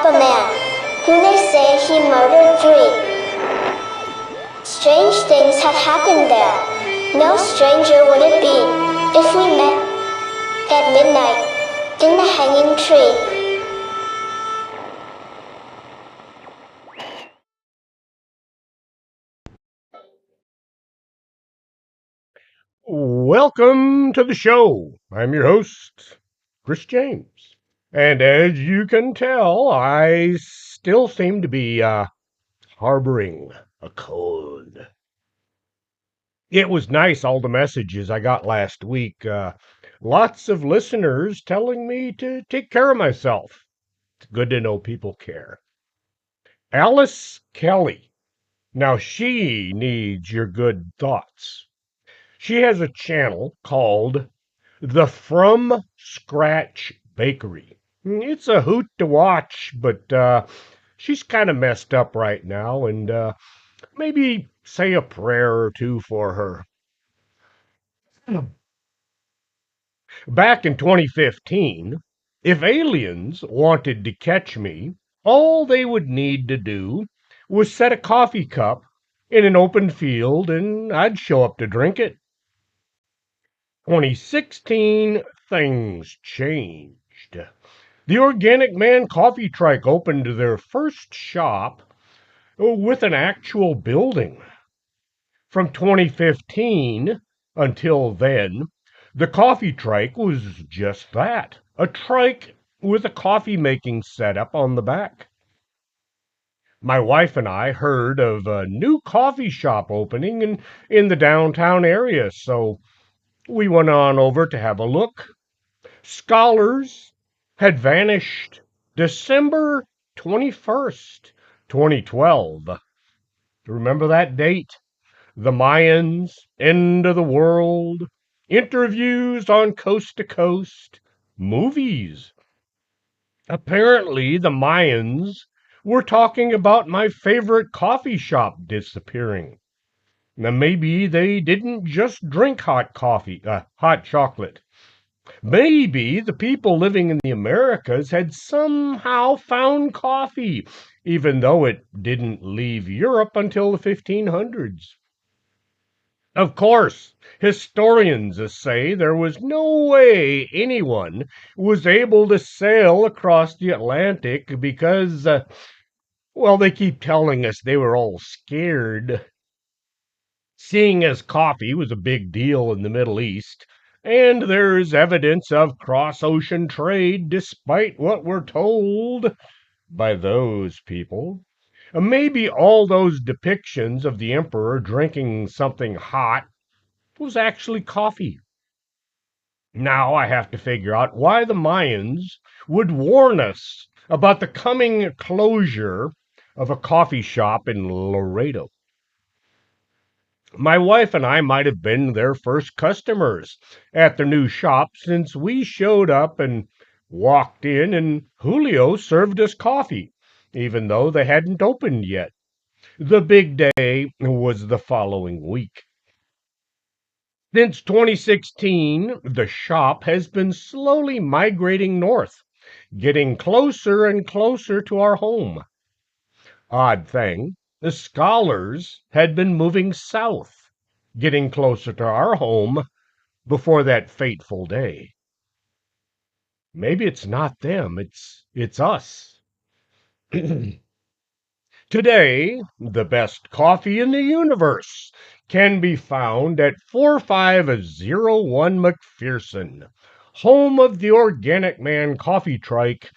a man, who they say he murdered 3. Strange things have happened there. No stranger would it be if we met at midnight in the hanging tree. Welcome to the show. I'm your host, Chris James. And as you can tell, I still seem to be harboring a cold. It was nice, all the messages I got last week. Lots of listeners telling me to take care of myself. It's good to know people care. Alice Kelly. Now, she needs your good thoughts. She has a channel called The From Scratch Bakery. It's a hoot to watch, but she's kind of messed up right now, and maybe say a prayer or two for her. Back in 2015, if aliens wanted to catch me, all they would need to do was set a coffee cup in an open field, and I'd show up to drink it. 2016, things changed. The Organic Man Coffee Trike opened their first shop with an actual building. From 2015 until then, the Coffee Trike was just that, a trike with a coffee making setup on the back. My wife and I heard of a new coffee shop opening in the downtown area, so we went on over to have a look. Scholars had vanished December 21st, 2012. Remember that date? The Mayans, end of the world, interviews on Coast to Coast, movies. Apparently, the Mayans were talking about my favorite coffee shop disappearing. Now, maybe they didn't just drink hot chocolate. Maybe the people living in the Americas had somehow found coffee, even though it didn't leave Europe until the 1500s. Of course, historians say there was no way anyone was able to sail across the Atlantic because, well, they keep telling us they were all scared. Seeing as coffee was a big deal in the Middle East, and there's evidence of cross-ocean trade despite what we're told by those people. Maybe all those depictions of the emperor drinking something hot was actually coffee. Now I have to figure out why the Mayans would warn us about the coming closure of a coffee shop in Laredo. My wife and I might have been their first customers at the new shop since we showed up and walked in and Julio served us coffee, even though they hadn't opened yet. The big day was the following week. Since 2016, the shop has been slowly migrating north, getting closer and closer to our home. Odd thing, the scholars had been moving south, getting closer to our home before that fateful day. Maybe it's not them, it's us. Today, the best coffee in the universe can be found at 4501 McPherson, home of the Organic Man Coffee Trike,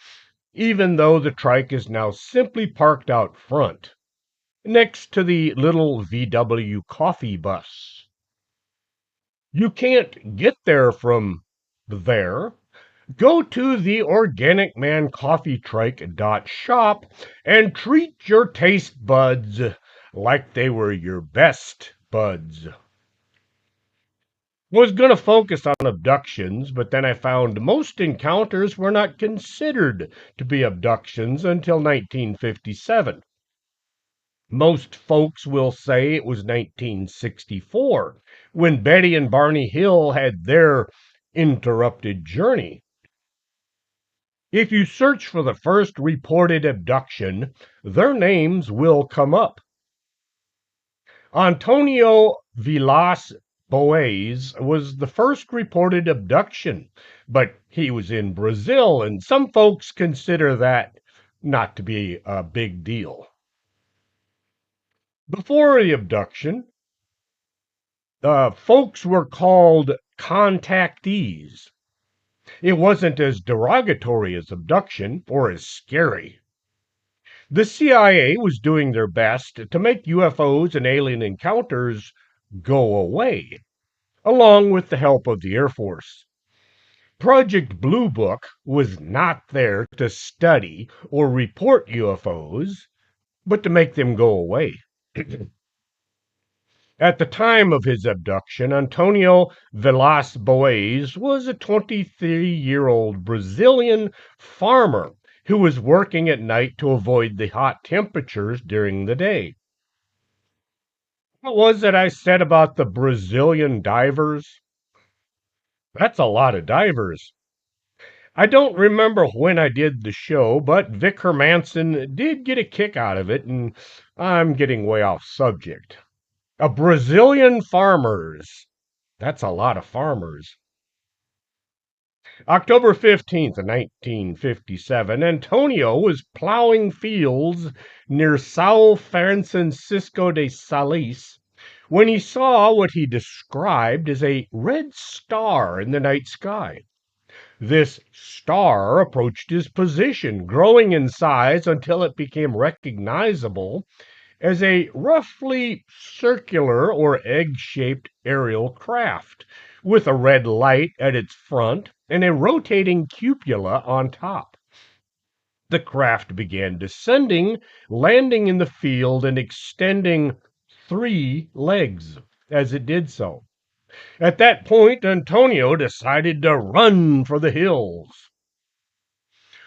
even though the trike is now simply parked out front, next to the little VW coffee bus. You can't get there from there. Go to the organicmancoffeetrike.shop and treat your taste buds like they were your best buds. Was going to focus on abductions, but then I found most encounters were not considered to be abductions until 1957. Most folks will say it was 1964 when Betty and Barney Hill had their interrupted journey. If you search for the first reported abduction, their names will come up. Antonio Vilas Boas was the first reported abduction, but he was in Brazil, and some folks consider that not to be a big deal. Before the abduction, folks were called contactees. It wasn't as derogatory as abduction or as scary. The CIA was doing their best to make UFOs and alien encounters go away, along with the help of the Air Force. Project Blue Book was not there to study or report UFOs, but to make them go away. At the time of his abduction, Antonio Vilas Boas was a 23-year-old Brazilian farmer who was working at night to avoid the hot temperatures during the day. What was it I said about the Brazilian divers? That's a lot of divers. I don't remember when I did the show, but Vic Hermanson did get a kick out of it, and I'm getting way off subject. A Brazilian farmers. That's a lot of farmers. October 15th, 1957, Antonio was plowing fields near Sao Francisco de Sales when he saw what he described as a red star in the night sky. This star approached his position, growing in size until it became recognizable as a roughly circular or egg-shaped aerial craft with a red light at its front and a rotating cupola on top. The craft began descending, landing in the field and extending 3 legs as it did so. At that point, Antonio decided to run for the hills.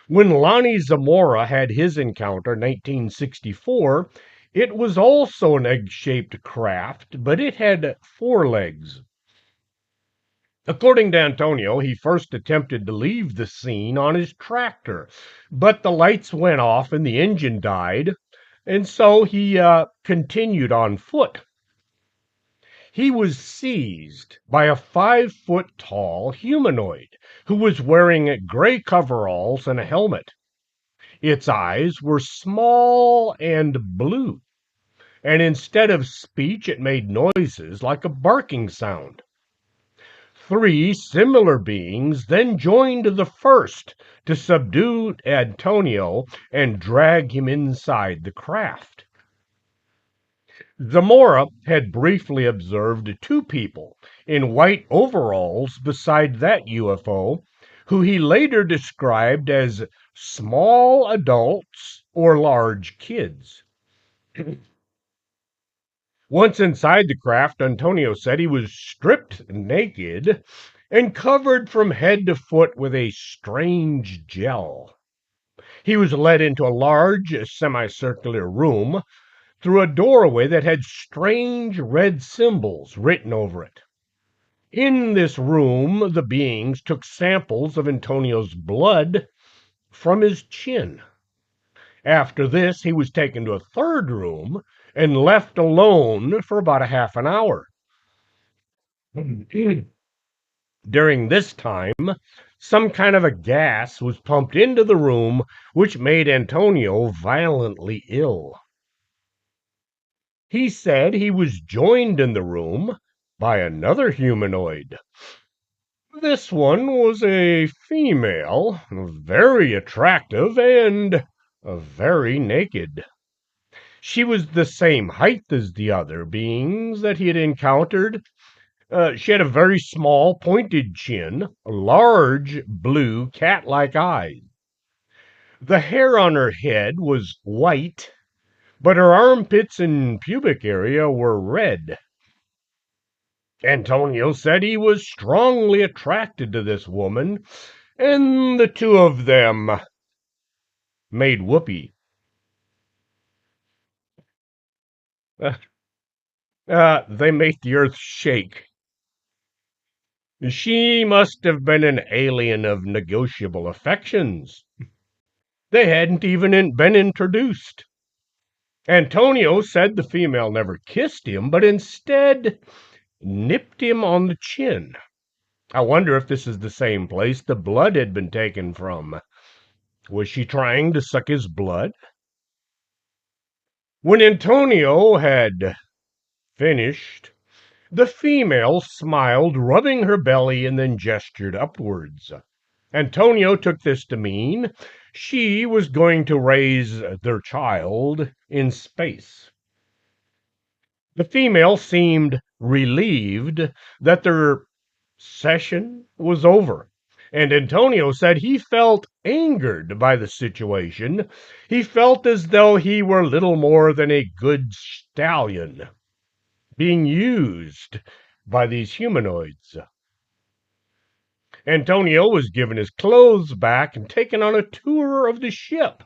When Lonnie Zamora had his encounter in 1964, it was also an egg-shaped craft, but it had 4 legs. According to Antonio, he first attempted to leave the scene on his tractor, but the lights went off and the engine died, and so he continued on foot. He was seized by a 5-foot tall humanoid who was wearing gray coveralls and a helmet. Its eyes were small and blue, and instead of speech, it made noises like a barking sound. 3 similar beings then joined the first to subdue Antonio and drag him inside the craft. Zamora had briefly observed 2 people in white overalls beside that UFO, who he later described as small adults or large kids. Once inside the craft, Antonio said he was stripped naked and covered from head to foot with a strange gel. He was led into a large semicircular room through a doorway that had strange red symbols written over it. In this room, the beings took samples of Antonio's blood from his chin. After this, he was taken to a third room and left alone for about a half an hour. During this time, some kind of a gas was pumped into the room, which made Antonio violently ill. He said he was joined in the room by another humanoid. This one was a female, very attractive and very naked. She was the same height as the other beings that he had encountered. She had a very small, pointed chin, large, blue, cat-like eyes. The hair on her head was white, but her armpits and pubic area were red. Antonio said he was strongly attracted to this woman, and the 2 of them made whoopee. They made the earth shake. She must have been an alien of negotiable affections. They hadn't even been introduced. Antonio said the female never kissed him, but instead nipped him on the chin. I wonder if this is the same place the blood had been taken from. Was she trying to suck his blood? When Antonio had finished, the female smiled, rubbing her belly, and then gestured upwards. Antonio took this to mean she was going to raise their child in space. The female seemed relieved that their session was over, and Antonio said he felt angered by the situation. He felt as though he were little more than a good stallion being used by these humanoids. Antonio was given his clothes back and taken on a tour of the ship.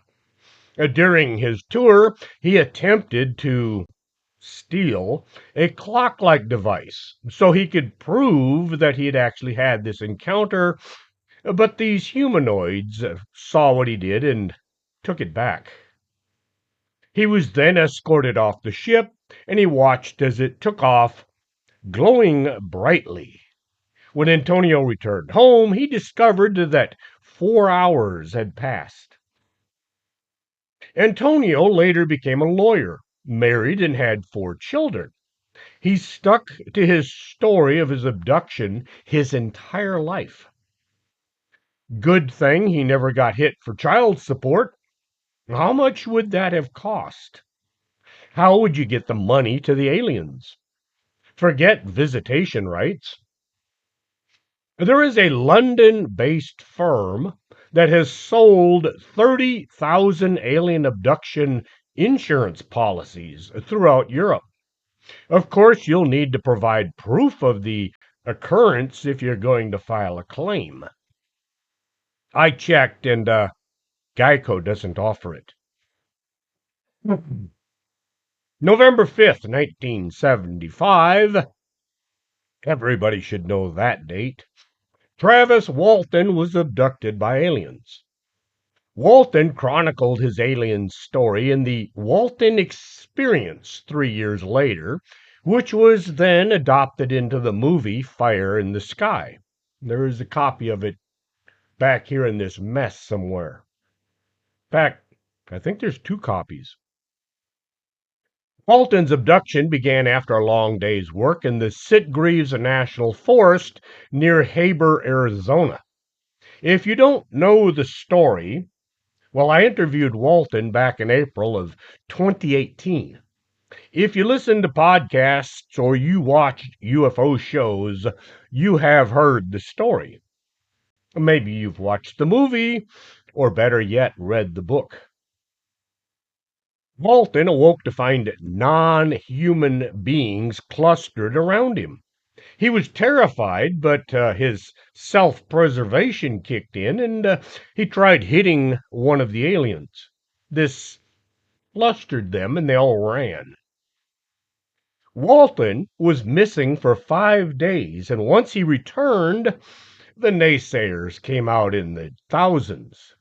During his tour, he attempted to steal a clock like device so he could prove that he had actually had this encounter, but these humanoids saw what he did and took it back. He was then escorted off the ship, and he watched as it took off, glowing brightly. When Antonio returned home, he discovered that 4 hours had passed. Antonio later became a lawyer, married, and had 4 children. He stuck to his story of his abduction his entire life. Good thing he never got hit for child support. How much would that have cost? How would you get the money to the aliens? Forget visitation rights. There is a London-based firm that has sold 30,000 alien abduction insurance policies throughout Europe. Of course, you'll need to provide proof of the occurrence if you're going to file a claim. I checked, and Geico doesn't offer it. November 5th, 1975. Everybody should know that date. Travis Walton was abducted by aliens. Walton chronicled his alien story in the Walton Experience 3 years later, which was then adopted into the movie Fire in the Sky. There is a copy of it back here in this mess somewhere. In fact, I think there's 2 copies. Walton's abduction began after a long day's work in the Sitgreaves National Forest near Haber, Arizona. If you don't know the story, well, I interviewed Walton back in April of 2018. If you listen to podcasts or you watch UFO shows, you have heard the story. Maybe you've watched the movie, or better yet, read the book. Walton awoke to find non-human beings clustered around him. He was terrified, but his self-preservation kicked in, and he tried hitting one of the aliens. This flustered them, and they all ran. Walton was missing for 5 days, and once he returned, the naysayers came out in the thousands.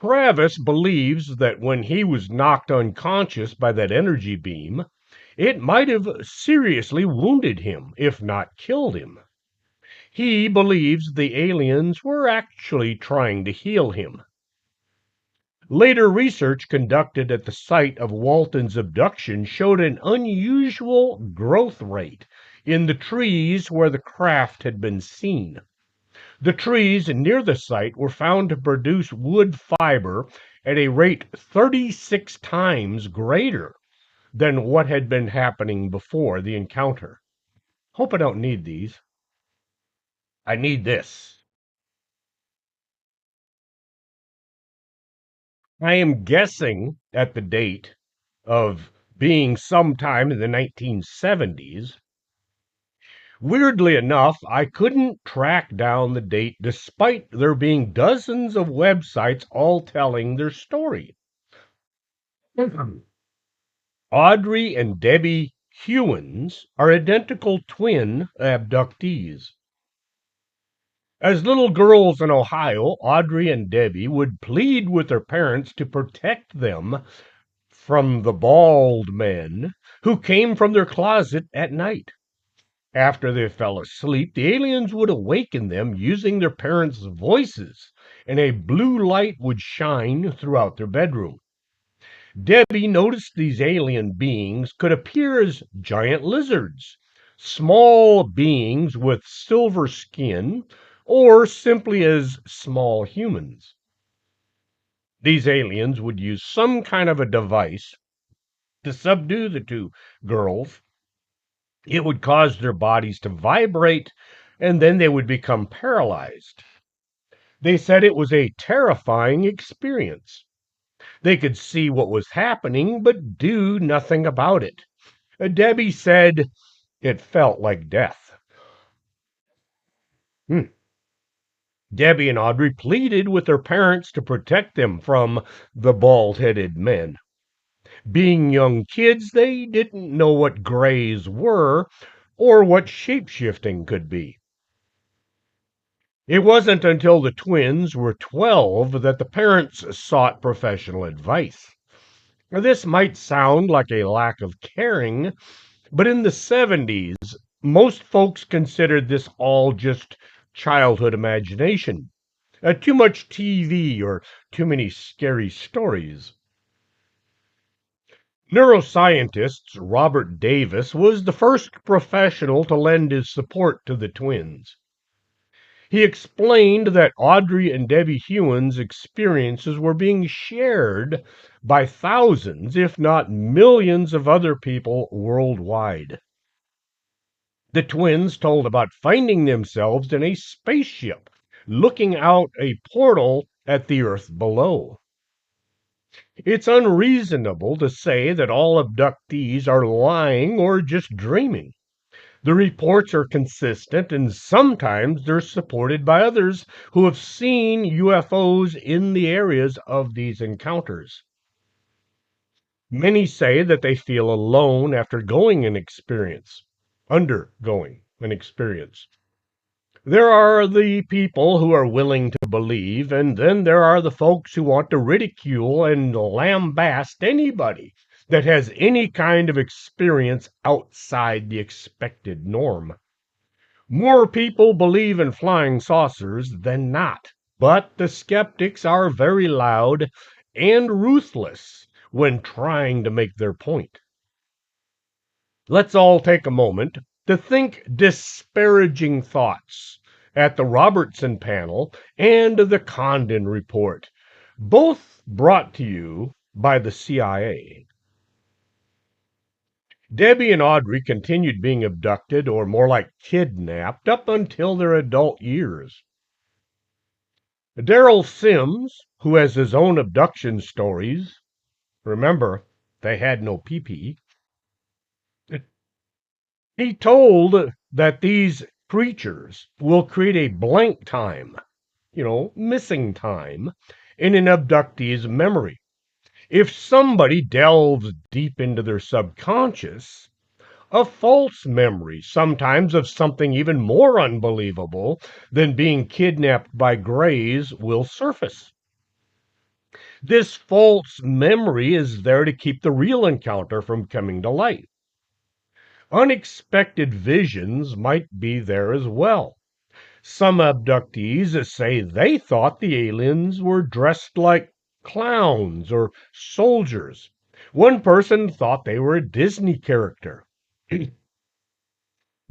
Travis believes that when he was knocked unconscious by that energy beam, it might have seriously wounded him, if not killed him. He believes the aliens were actually trying to heal him. Later research conducted at the site of Walton's abduction showed an unusual growth rate in the trees where the craft had been seen. The trees near the site were found to produce wood fiber at a rate 36 times greater than what had been happening before the encounter. Hope I don't need these. I need this. I am guessing at the date of being sometime in the 1970s. Weirdly enough, I couldn't track down the date despite there being dozens of websites all telling their story. Audrey and Debbie Hewins are identical twin abductees. As little girls in Ohio, Audrey and Debbie would plead with their parents to protect them from the bald men who came from their closet at night. After they fell asleep, the aliens would awaken them using their parents' voices, and a blue light would shine throughout their bedroom. Debbie noticed these alien beings could appear as giant lizards, small beings with silver skin, or simply as small humans. These aliens would use some kind of a device to subdue the two girls. It would cause their bodies to vibrate, and then they would become paralyzed. They said it was a terrifying experience. They could see what was happening, but do nothing about it. Debbie said it felt like death. Hmm. Debbie and Audrey pleaded with their parents to protect them from the bald headed men. Being young kids, they didn't know what grays were or what shapeshifting could be. It wasn't until the twins were 12 that the parents sought professional advice. This might sound like a lack of caring, but in the 70s, most folks considered this all just childhood imagination, too much TV or too many scary stories. Neuroscientist Robert Davis was the first professional to lend his support to the twins. He explained that Audrey and Debbie Hewen's experiences were being shared by thousands, if not millions, of other people worldwide. The twins told about finding themselves in a spaceship, looking out a portal at the Earth below. It's unreasonable to say that all abductees are lying or just dreaming. The reports are consistent, and sometimes they're supported by others who have seen UFOs in the areas of these encounters. Many say that they feel alone after undergoing an experience. There are the people who are willing to believe, and then there are the folks who want to ridicule and lambaste anybody that has any kind of experience outside the expected norm. More people believe in flying saucers than not, but the skeptics are very loud and ruthless when trying to make their point. Let's all take a moment to think disparaging thoughts at the Robertson panel and the Condon report, both brought to you by the CIA. Debbie and Audrey continued being abducted, or more like kidnapped, up until their adult years. Daryl Sims, who has his own abduction stories, remember, they had no pee-pee, he told that these creatures will create a blank time, missing time, in an abductee's memory. If somebody delves deep into their subconscious, a false memory, sometimes of something even more unbelievable than being kidnapped by grays, will surface. This false memory is there to keep the real encounter from coming to light. Unexpected visions might be there as well. Some abductees say they thought the aliens were dressed like clowns or soldiers. One person thought they were a Disney character.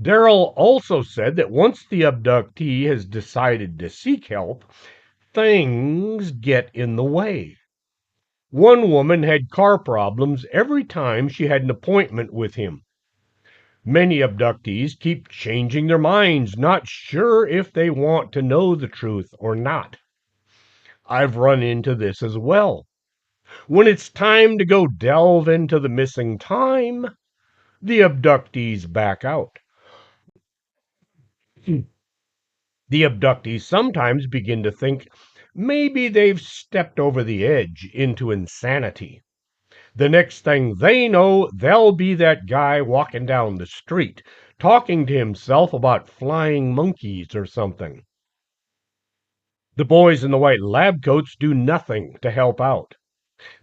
Daryl also said that once the abductee has decided to seek help, things get in the way. One woman had car problems every time she had an appointment with him. Many abductees keep changing their minds, not sure if they want to know the truth or not. I've run into this as well. When it's time to go delve into the missing time, the abductees back out. The abductees sometimes begin to think maybe they've stepped over the edge into insanity. The next thing they know, they'll be that guy walking down the street, talking to himself about flying monkeys or something. The boys in the white lab coats do nothing to help out.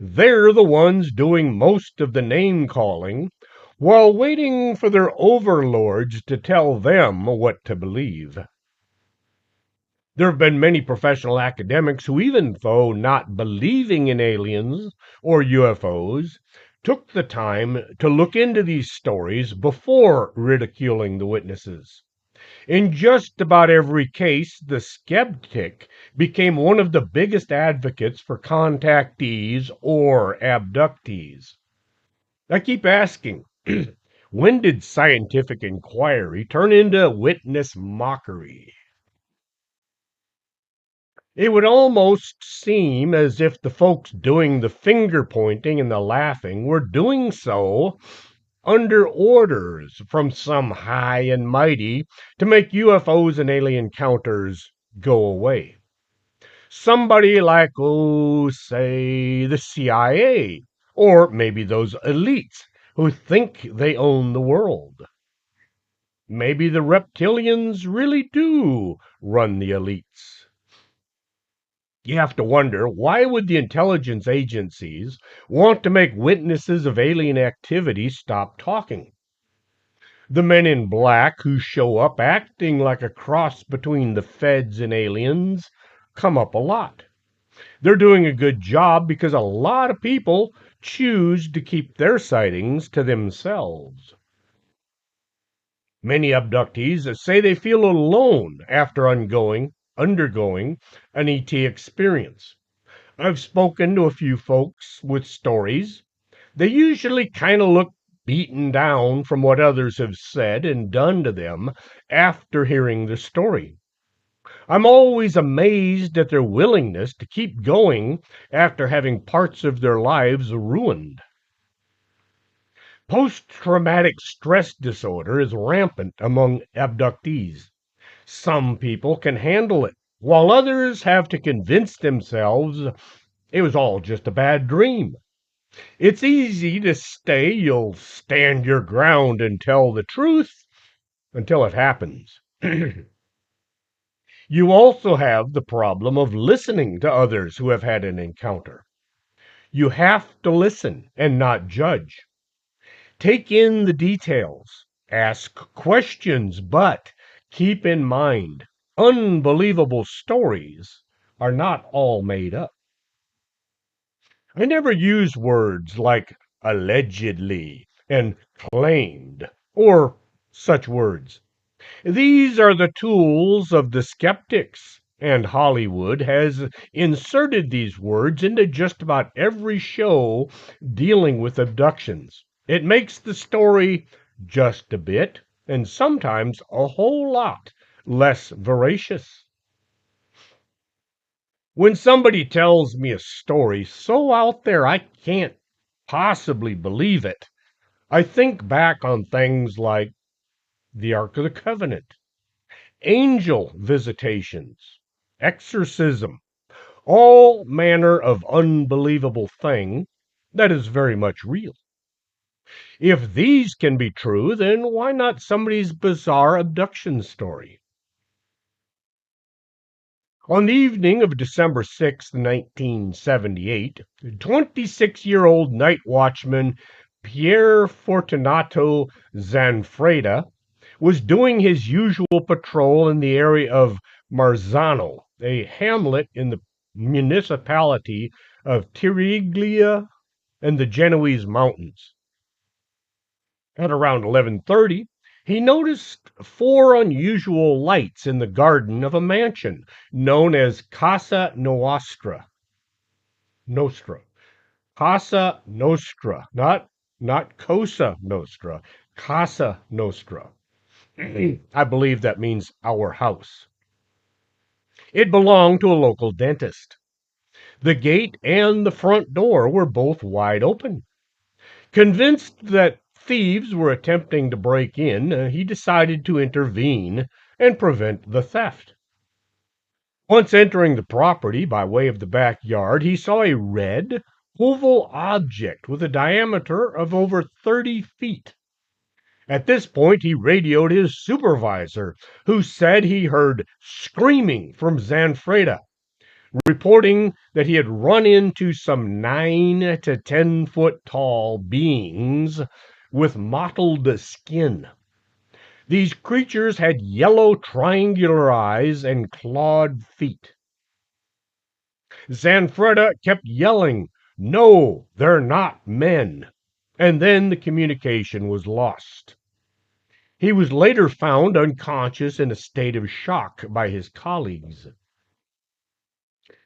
They're the ones doing most of the name calling while waiting for their overlords to tell them what to believe. There have been many professional academics who, even though not believing in aliens or UFOs, took the time to look into these stories before ridiculing the witnesses. In just about every case, the skeptic became one of the biggest advocates for contactees or abductees. I keep asking, when did scientific inquiry turn into witness mockery? It would almost seem as if the folks doing the finger pointing and the laughing were doing so under orders from some high and mighty to make UFOs and alien encounters go away. Somebody like, oh, say, the CIA, or maybe those elites who think they own the world. Maybe the reptilians really do run the elites. You have to wonder, why would the intelligence agencies want to make witnesses of alien activity stop talking? The men in black who show up acting like a cross between the feds and aliens come up a lot. They're doing a good job because a lot of people choose to keep their sightings to themselves. Many abductees say they feel alone after undergoing an ET experience. I've spoken to a few folks with stories. They usually kind of look beaten down from what others have said and done to them after hearing the story. I'm always amazed at their willingness to keep going after having parts of their lives ruined. Post traumatic stress disorder is rampant among abductees. Some people can handle it, while others have to convince themselves it was all just a bad dream. It's easy to say you'll stand your ground and tell the truth until it happens. You also have the problem of listening to others who have had an encounter. You have to listen and not judge. Take in the details, ask questions, but keep in mind unbelievable stories are not all made up. I never use words like allegedly and claimed or such words. These are the tools of the skeptics, and Hollywood has inserted these words into just about every show dealing with abductions. It makes the story just a bit, and sometimes a whole lot, less veracious. When somebody tells me a story so out there I can't possibly believe it, I think back on things like the Ark of the Covenant, angel visitations, exorcism, all manner of unbelievable thing that is very much real. If these can be true, then why not somebody's bizarre abduction story? On the evening of December 6, 1978, 26-year-old night watchman Pierre Fortunato Zanfreda was doing his usual patrol in the area of Marzano, a hamlet in the municipality of Tiriglia and the Genoese Mountains. At around 11:30, he noticed four unusual lights in the garden of a mansion known as Casa Nostra. Casa Nostra, not Cosa Nostra, Casa Nostra. I believe that means our house. It belonged to a local dentist. The gate and the front door were both wide open. Convinced that thieves were attempting to break in, he decided to intervene and prevent the theft. Once entering the property by way of the backyard, he saw a red, oval object with a diameter of over 30 feet. At this point, he radioed his supervisor, who said he heard screaming from Zanfreda. reporting that he had run into some 9 to 10 foot tall beings with mottled skin. These creatures had yellow triangular eyes and clawed feet. Zanfretta kept yelling, "No, they're not men," and then the communication was lost. He was later found unconscious in a state of shock by his colleagues.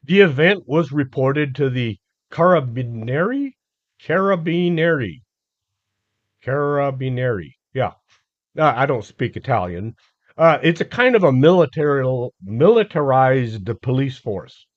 The event was reported to the Carabinieri? Carabinieri. Carabinieri. Yeah. I don't speak Italian. It's a kind of a militarized police force.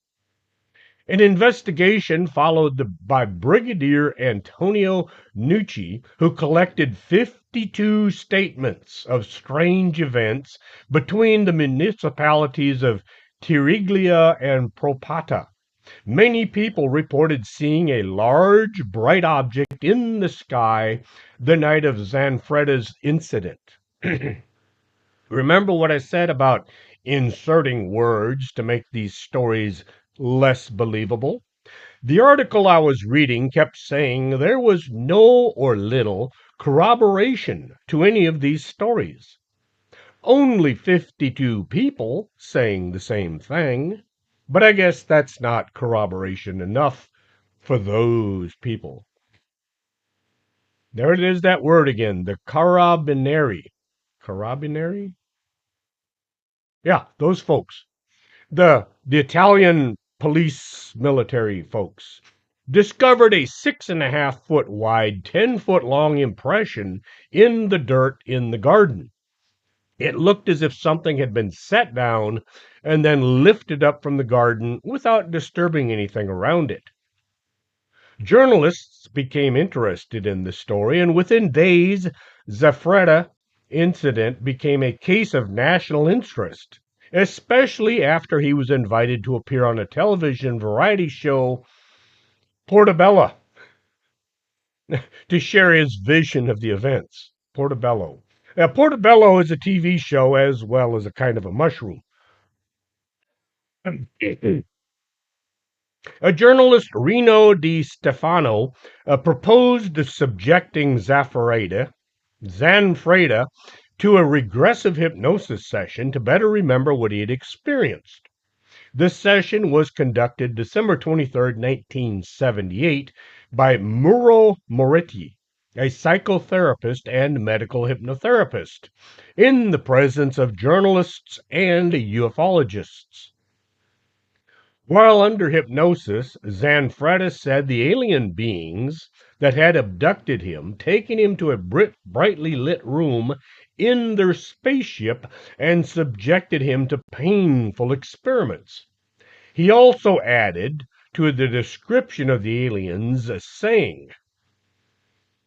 An investigation followed by Brigadier Antonio Nucci, who collected 52 statements of strange events between the municipalities of Tiriglia and Propata. Many people reported seeing a large, bright object in the sky the night of Zanfretta's incident. Remember what I said about inserting words to make these stories less believable? The article I was reading kept saying there was no or little corroboration to any of these stories. Only 52 people saying the same thing. But I guess that's not corroboration enough for those people. There it is, that word again, the carabinieri. Carabinieri? Yeah, those folks. The Italian police military folks discovered a 6.5 foot wide, 10 foot long impression in the dirt in the garden. It looked as if something had been set down and then lifted up from the garden without disturbing anything around it. Journalists became interested in the story, and within days, Zafreda incident became a case of national interest, especially after he was invited to appear on a television variety show, Portobello, to share his vision of the events. Portobello. Portobello is a TV show as well as a kind of a mushroom. A journalist, Reno Di Stefano, proposed subjecting Zanfreda to a regressive hypnosis session to better remember what he had experienced. This session was conducted December 23rd, 1978, by Muro Moretti, a psychotherapist and medical hypnotherapist, in the presence of journalists and ufologists. While under hypnosis, Zanfretta said the alien beings that had abducted him, taken him to a brightly lit room in their spaceship, and subjected him to painful experiments. He also added to the description of the aliens, saying,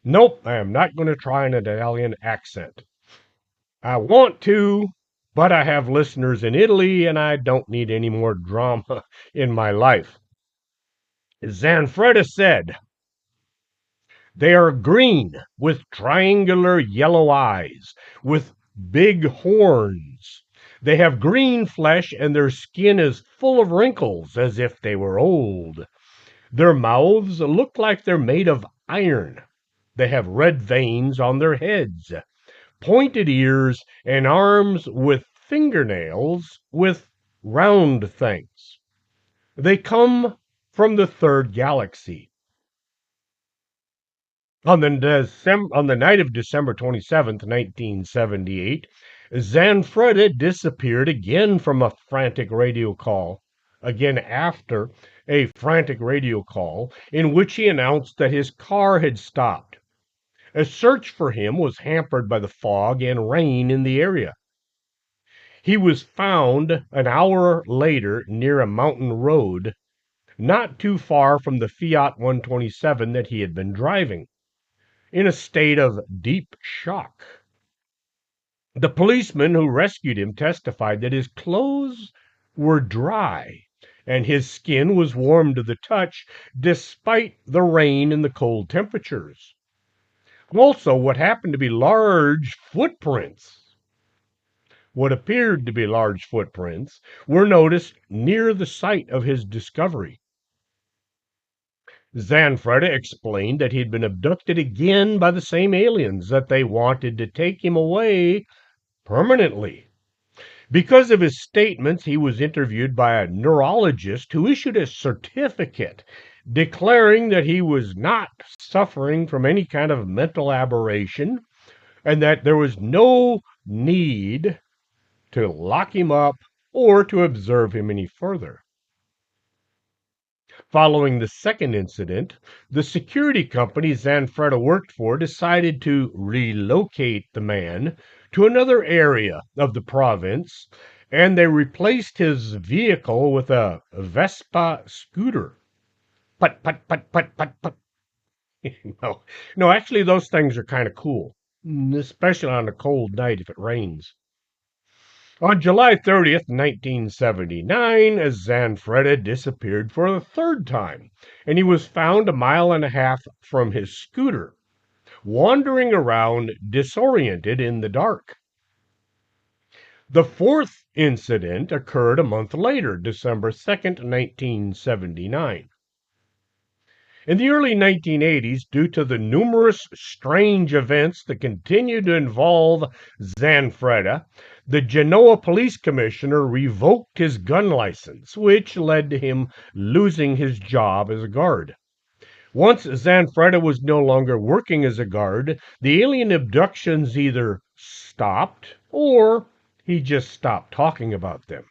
"Nope, I am not going to try an Italian accent. I want to, but I have listeners in Italy and I don't need any more drama in my life." Zanfretta said, "They are green with triangular yellow eyes, with big horns. They have green flesh and their skin is full of wrinkles as if they were old. Their mouths look like they're made of iron. They have red veins on their heads, pointed ears, and arms with fingernails with round things. They come from the third galaxy." On the night of December 27th, 1978, Zanfretta disappeared again from a frantic radio call, again after a frantic radio call in which he announced that his car had stopped. A search for him was hampered by the fog and rain in the area. He was found an hour later near a mountain road, not too far from the Fiat 127 that he had been driving, in a state of deep shock. The policeman who rescued him testified that his clothes were dry and his skin was warm to the touch despite the rain and the cold temperatures. Also, what happened to be large footprints What appeared to be large footprints were noticed near the site of his discovery. Zanfretta explained that he'd been abducted again by the same aliens, that they wanted to take him away permanently. Because of his statements, he was interviewed by a neurologist who issued a certificate declaring that he was not suffering from any kind of mental aberration and that there was no need to lock him up or to observe him any further. Following the second incident, the security company Zanfretta worked for decided to relocate the man to another area of the province, and they replaced his vehicle with a Vespa scooter. Put, put, put, put, put, put. no, no, actually, those things are kind of cool, especially on a cold night if it rains. On July 30th, 1979, Zanfretta disappeared for the third time, and he was found a mile and a half from his scooter, wandering around disoriented in the dark. The fourth incident occurred a month later, December 2nd, 1979. In the early 1980s, due to the numerous strange events that continued to involve Zanfretta, the Genoa police commissioner revoked his gun license, which led to him losing his job as a guard. Once Zanfretta was no longer working as a guard, the alien abductions either stopped or he just stopped talking about them.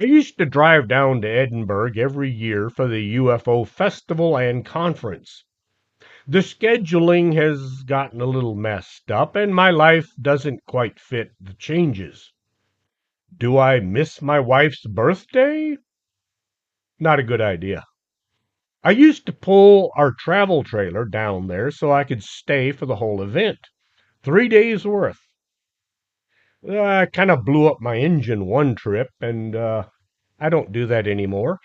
I used to drive down to Edinburgh every year for the UFO festival and conference. The scheduling has gotten a little messed up, and my life doesn't quite fit the changes. Do I miss my wife's birthday? Not a good idea. I used to pull our travel trailer down there so I could stay for the whole event. 3 days worth. I kind of blew up my engine one trip, and I don't do that anymore.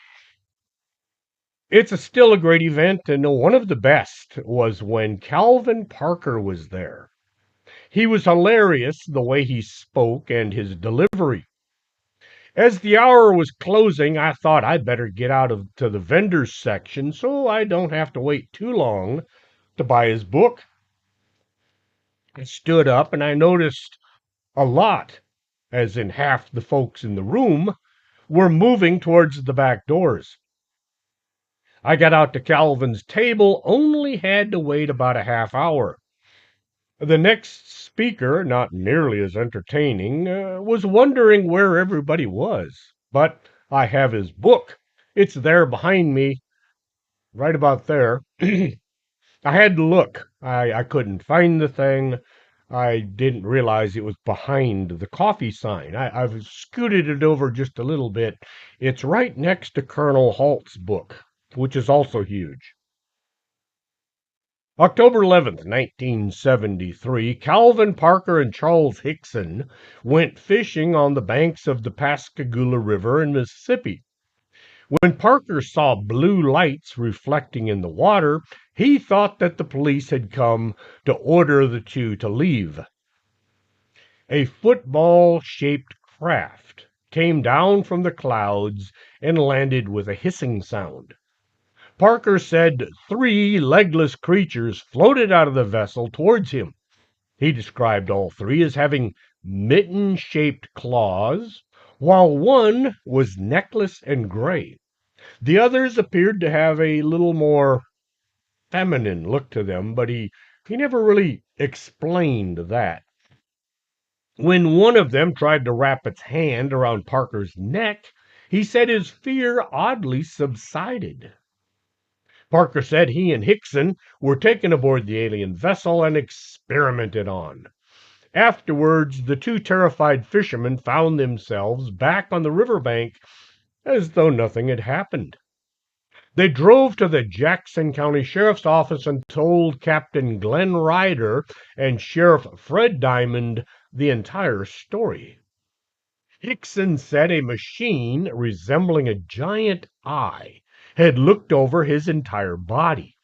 Still a great event, and one of the best was when Calvin Parker was there. He was hilarious the way he spoke and his delivery. As the hour was closing, I thought I'd better get out to the vendors section so I don't have to wait too long to buy his book. I stood up and I noticed a lot, as in half the folks in the room, were moving towards the back doors. I got out to Calvin's table, only had to wait about a half hour. The next speaker, not nearly as entertaining, was wondering where everybody was. But I have his book. It's there behind me, right about there. I had to look. I couldn't find the thing. I didn't realize it was behind the coffee sign. I've scooted it over just a little bit. It's right next to Colonel Halt's book, which is also huge. October 11th, 1973, Calvin Parker and Charles Hickson went fishing on the banks of the Pascagoula River in Mississippi. When Parker saw blue lights reflecting in the water, he thought that the police had come to order the two to leave. A football-shaped craft came down from the clouds and landed with a hissing sound. Parker said 3 legless creatures floated out of the vessel towards him. He described all 3 as having mitten-shaped claws, while one was necklace and gray. The others appeared to have a little more feminine look to them, but he never really explained that. When one of them tried to wrap its hand around Parker's neck, he said his fear oddly subsided. Parker said he and Hickson were taken aboard the alien vessel and experimented on. Afterwards, the 2 terrified fishermen found themselves back on the riverbank as though nothing had happened. They drove to the Jackson County Sheriff's Office and told Captain Glenn Ryder and Sheriff Fred Diamond the entire story. Hickson said a machine resembling a giant eye had looked over his entire body.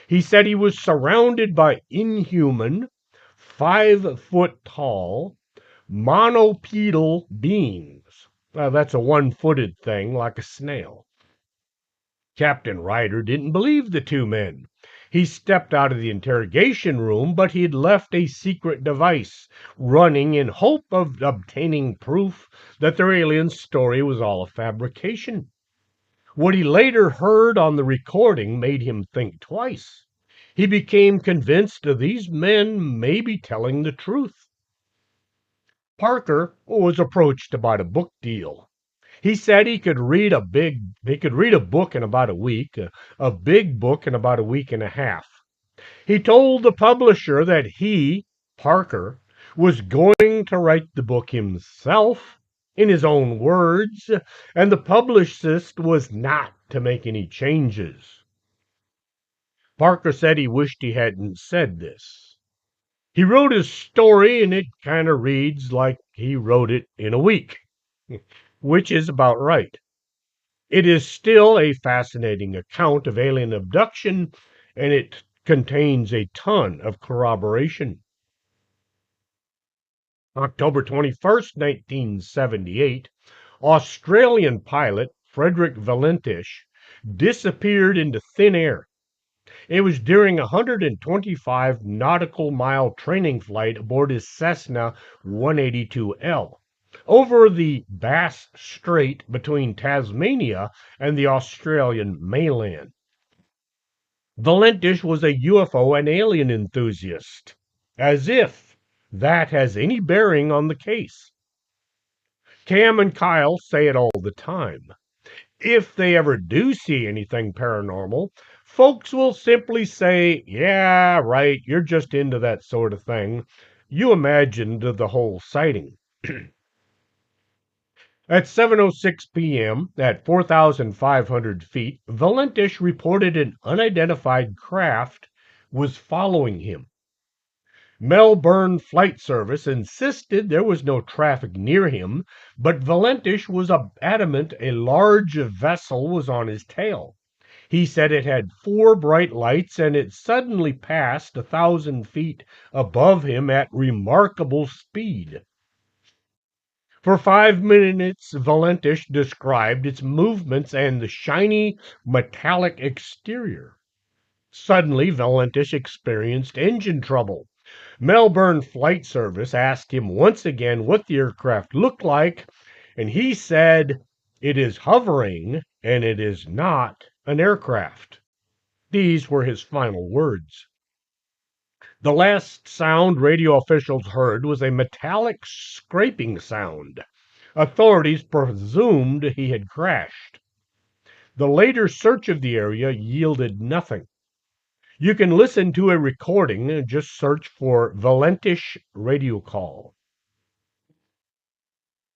He said he was surrounded by inhuman, 5-foot tall, monopedal beings. That's a one-footed thing like a snail. Captain Ryder didn't believe the two men. He stepped out of the interrogation room, but he'd left a secret device running in hope of obtaining proof that their alien story was all a fabrication. What he later heard on the recording made him think twice. He became convinced that these men may be telling the truth. Parker was approached about a book deal. He said he could read a book in about a week, a big book in about a week and a half. He told the publisher that he, Parker, was going to write the book himself in his own words, and the publicist was not to make any changes. Parker said he wished he hadn't said this. He wrote his story, and it kind of reads like he wrote it in a week, which is about right. It is still a fascinating account of alien abduction, and it contains a ton of corroboration. October 21st, 1978, Australian pilot Frederick Valentish disappeared into thin air. It was during a 125 nautical mile training flight aboard his Cessna 182L over the Bass Strait between Tasmania and the Australian mainland. Valentish was a UFO and alien enthusiast, as if that has any bearing on the case. Cam and Kyle say it all the time. If they ever do see anything paranormal, folks will simply say, "Yeah, right, you're just into that sort of thing. You imagined the whole sighting." At 7:06 p.m., at 4,500 feet, Valentish reported an unidentified craft was following him. Melbourne Flight Service insisted there was no traffic near him, but Valentish was adamant a large vessel was on his tail. He said it had 4 bright lights and it suddenly passed 1,000 feet above him at remarkable speed. For 5 minutes, Valentish described its movements and the shiny metallic exterior. Suddenly, Valentish experienced engine trouble. Melbourne Flight Service asked him once again what the aircraft looked like, and he said, "It is hovering, and it is not an aircraft." These were his final words. The last sound radio officials heard was a metallic scraping sound. Authorities presumed he had crashed. The later search of the area yielded nothing. You can listen to a recording, just search for Valentish radio call.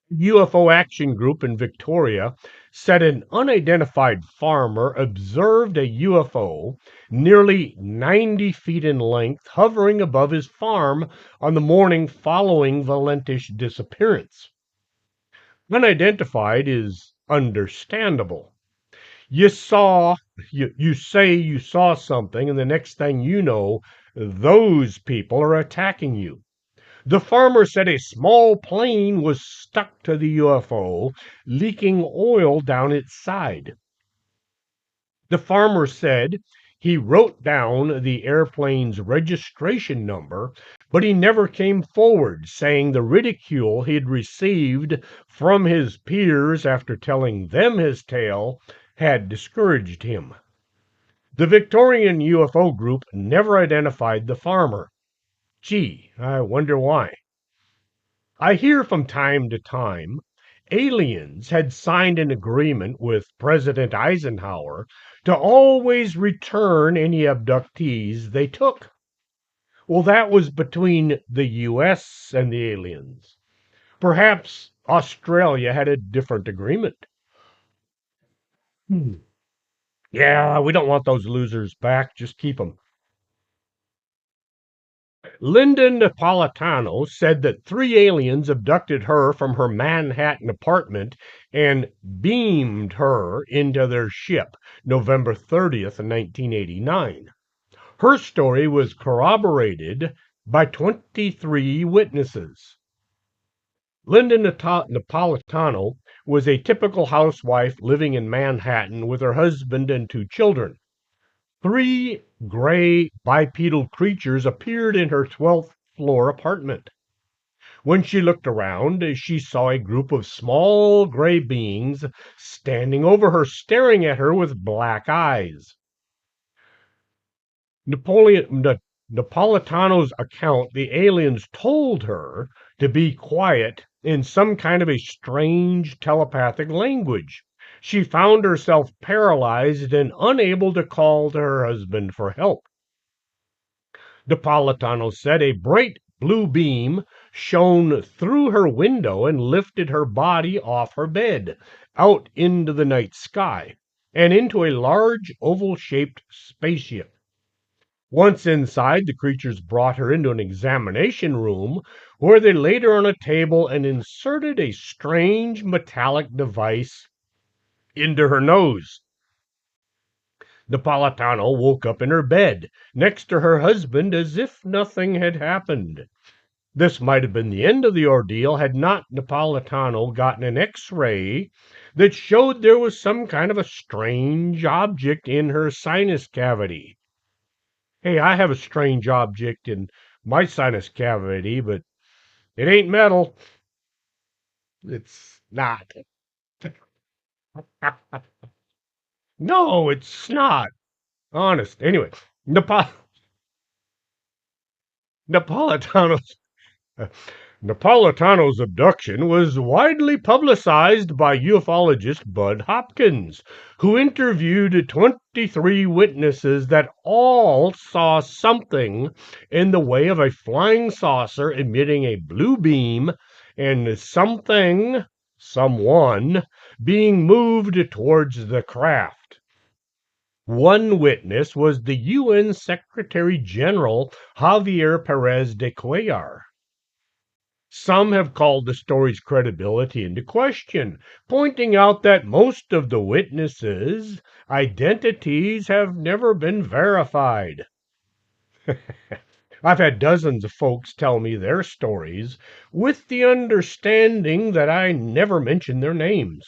UFO Action Group in Victoria said an unidentified farmer observed a UFO nearly 90 feet in length hovering above his farm on the morning following Valentish's disappearance. Unidentified is understandable. You say you saw something, and the next thing you know, those people are attacking you. The farmer said a small plane was stuck to the UFO, leaking oil down its side. The farmer said he wrote down the airplane's registration number, but he never came forward, saying the ridicule he'd received from his peers after telling them his tale had discouraged him. The Victorian UFO group never identified the farmer. Gee, I wonder why. I hear from time to time aliens had signed an agreement with President Eisenhower to always return any abductees they took. Well, that was between the U.S. and the aliens. Perhaps Australia had a different agreement. Yeah, we don't want those losers back. Just keep them. Linda Napolitano said that 3 aliens abducted her from her Manhattan apartment and beamed her into their ship November 30th, 1989. Her story was corroborated by 23 witnesses. Linda Napolitano was a typical housewife living in Manhattan with her husband and 2 children. 3 gray bipedal creatures appeared in her 12th floor apartment. When she looked around, she saw a group of small gray beings standing over her, staring at her with black eyes. Napolitano's account, the aliens told her to be quiet in some kind of a strange telepathic language. She found herself paralyzed and unable to call to her husband for help. Napolitano said a bright blue beam shone through her window and lifted her body off her bed, out into the night sky, and into a large oval-shaped spaceship. Once inside, the creatures brought her into an examination room where they laid her on a table and inserted a strange metallic device into her nose. Napolitano woke up in her bed next to her husband as if nothing had happened. This might have been the end of the ordeal had not Napolitano gotten an X-ray that showed there was some kind of a strange object in her sinus cavity. Hey, I have a strange object in my sinus cavity, but it ain't metal. It's not. No, it's not. Honest. Anyway, Napolitano's Napolitano's abduction was widely publicized by ufologist Bud Hopkins, who interviewed 23 witnesses that all saw something in the way of a flying saucer emitting a blue beam and someone, being moved towards the craft. One witness was the UN Secretary General Javier Perez de Cuellar. Some have called the story's credibility into question, pointing out that most of the witnesses' identities have never been verified. I've had dozens of folks tell me their stories with the understanding that I never mention their names.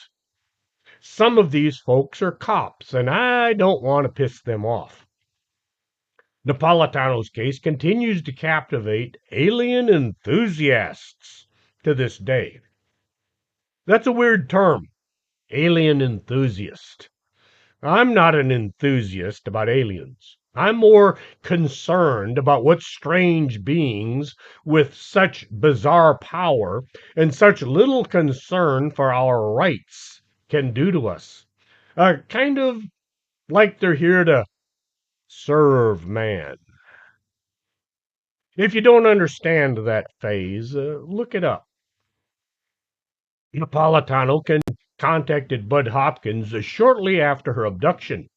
Some of these folks are cops, and I don't want to piss them off. Napolitano's case continues to captivate alien enthusiasts to this day. That's a weird term, alien enthusiast. I'm not an enthusiast about aliens. I'm more concerned about what strange beings with such bizarre power and such little concern for our rights can do to us. Kind of like they're here to serve man. If you don't understand that phase, look it up. Napolitano contacted Bud Hopkins shortly after her abduction.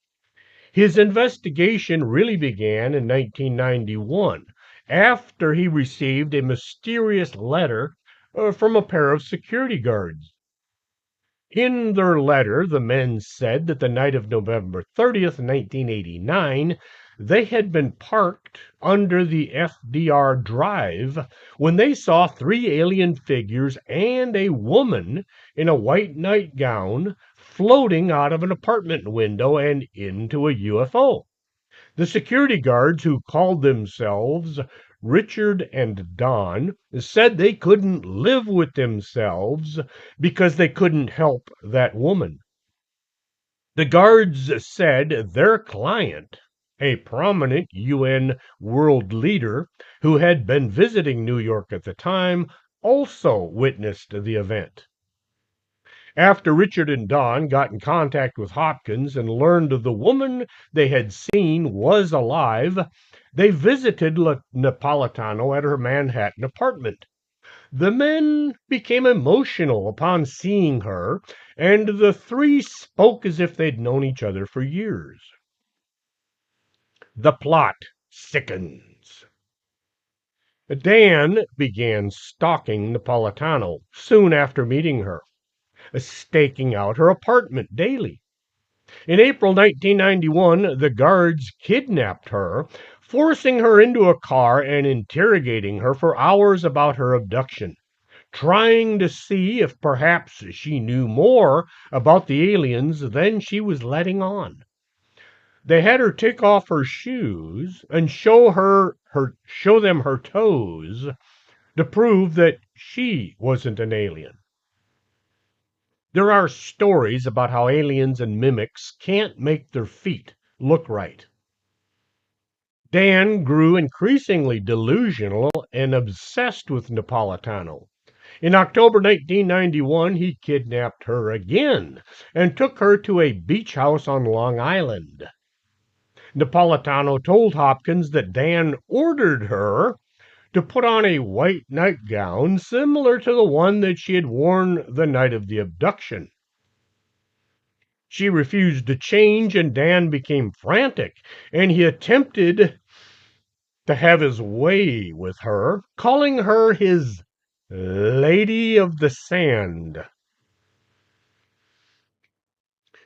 His investigation really began in 1991 after he received a mysterious letter from a pair of security guards. In their letter, the men said that the night of November 30th, 1989, they had been parked under the FDR Drive when they saw 3 alien figures and a woman in a white nightgown floating out of an apartment window and into a UFO. The security guards, who called themselves Richard and Don, said they couldn't live with themselves because they couldn't help that woman. The guards said their client, a prominent UN world leader who had been visiting New York at the time, also witnessed the event. After Richard and Don got in contact with Hopkins and learned the woman they had seen was alive, they visited Napolitano at her Manhattan apartment. The men became emotional upon seeing her, and the 3 spoke as if they'd known each other for years. The plot sickens. Dan began stalking Napolitano soon after meeting her, staking out her apartment daily. In April 1991, the guards kidnapped her, forcing her into a car and interrogating her for hours about her abduction, trying to see if perhaps she knew more about the aliens than she was letting on. They had her take off her shoes and show them her toes to prove that she wasn't an alien. There are stories about how aliens and mimics can't make their feet look right. Dan grew increasingly delusional and obsessed with Napolitano. In October 1991, he kidnapped her again and took her to a beach house on Long Island. Napolitano told Hopkins that Dan ordered her to put on a white nightgown similar to the one that she had worn the night of the abduction. She refused to change, and Dan became frantic, and he attempted to have his way with her, calling her his Lady of the Sand.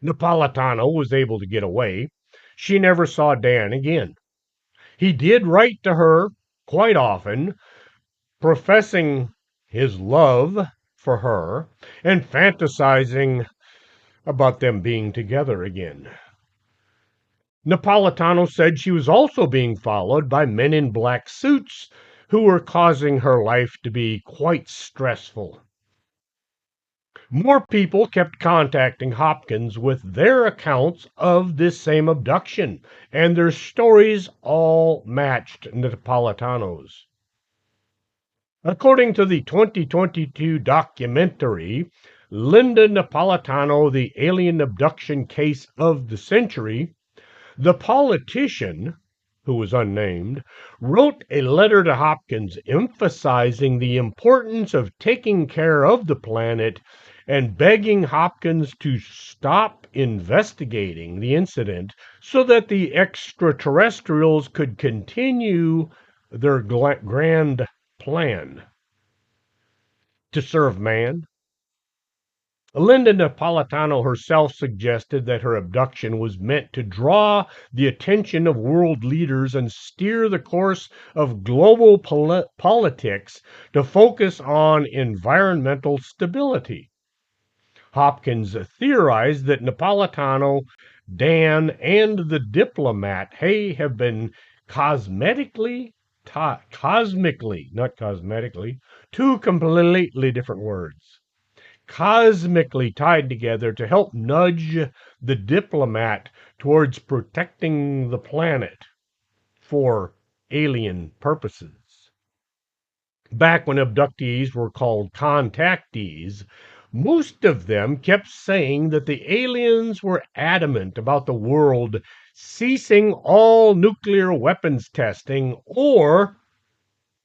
Napolitano was able to get away. She never saw Dan again. He did write to her quite often, professing his love for her and fantasizing about them being together again. Napolitano said she was also being followed by men in black suits who were causing her life to be quite stressful. More people kept contacting Hopkins with their accounts of this same abduction, and their stories all matched Napolitano's. According to the 2022 documentary, Linda Napolitano, the Alien Abduction Case of the Century, the politician, who was unnamed, wrote a letter to Hopkins emphasizing the importance of taking care of the planet and begging Hopkins to stop investigating the incident so that the extraterrestrials could continue their grand plan to serve man. Linda Napolitano herself suggested that her abduction was meant to draw the attention of world leaders and steer the course of global politics to focus on environmental stability. Hopkins theorized that Napolitano, Dan, and the diplomat Hay have been cosmetically, cosmically, not cosmetically, two completely different words, cosmically tied together to help nudge the diplomat towards protecting the planet for alien purposes. Back when abductees were called contactees, most of them kept saying that the aliens were adamant about the world ceasing all nuclear weapons testing, or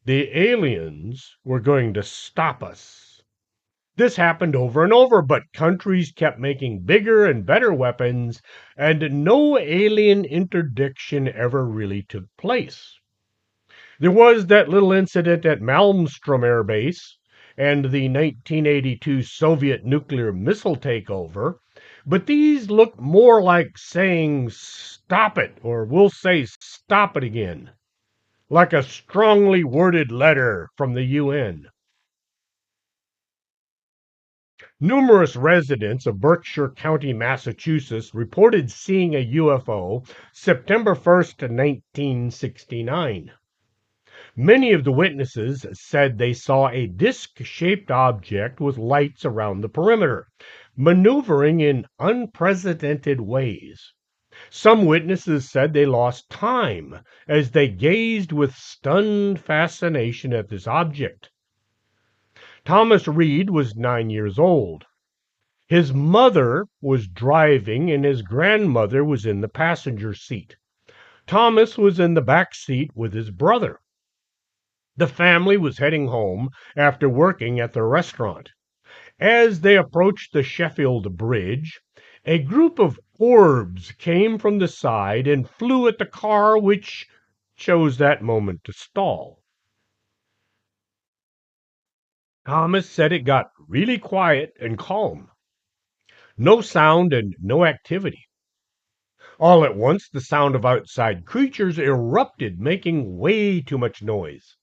the aliens were going to stop us. This happened over and over, but countries kept making bigger and better weapons, and no alien interdiction ever really took place. There was that little incident at Malmstrom Air Base and the 1982 Soviet nuclear missile takeover, but these look more like saying stop it, or we'll say stop it again, like a strongly worded letter from the UN. Numerous residents of Berkshire County, Massachusetts reported seeing a UFO September 1st, 1969. Many of the witnesses said they saw a disc-shaped object with lights around the perimeter, maneuvering in unprecedented ways. Some witnesses said they lost time as they gazed with stunned fascination at this object. Thomas Reed was 9 years old. His mother was driving and his grandmother was in the passenger seat. Thomas was in the back seat with his brother. The family was heading home after working at the restaurant. As they approached the Sheffield Bridge, a group of orbs came from the side and flew at the car, which chose that moment to stall. Thomas said it got really quiet and calm. No sound and no activity. All at once, the sound of outside creatures erupted, making way too much noise.